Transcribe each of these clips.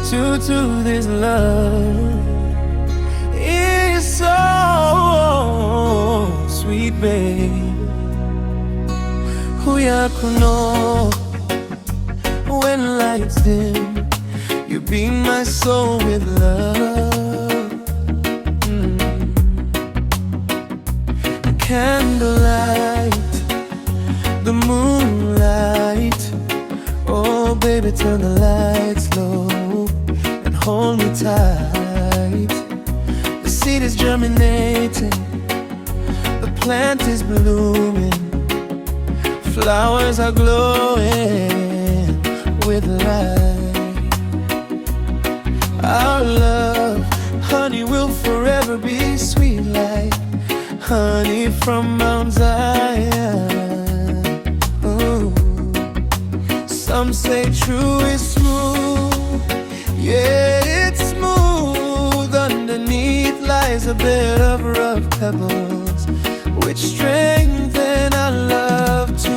Tutu, this love is so sweet, babe. Huyakuno, when lights dim, you beam my soul with love. Candlelight, the moonlight. Oh baby, turn the lights low and hold me tight. The seed is germinating, the plant is blooming, flowers are glowing with light. Our love, honey, will forever be sweet like honey from Mount Zion. Ooh. Some say true is smooth, yeah, it's smooth. Underneath lies a bed of rough pebbles, which strengthen our love too.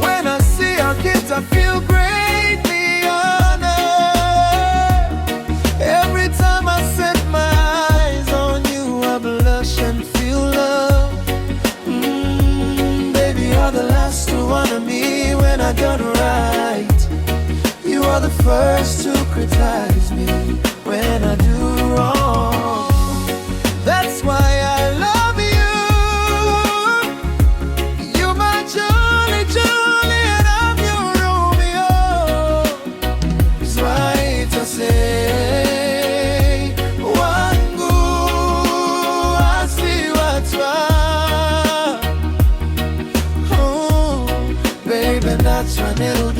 When I see our kids, I feel greatly honored. Every time I set my eyes on you, I blush and feel love. Baby, you're the last to honor me when I done right. You are the first to criticize me when I do wrong. That's why I love you. You're my Julie, Julie, and I'm your Romeo. It's right to say, wangu asiwatwa. Oh, baby, that's what it'll do.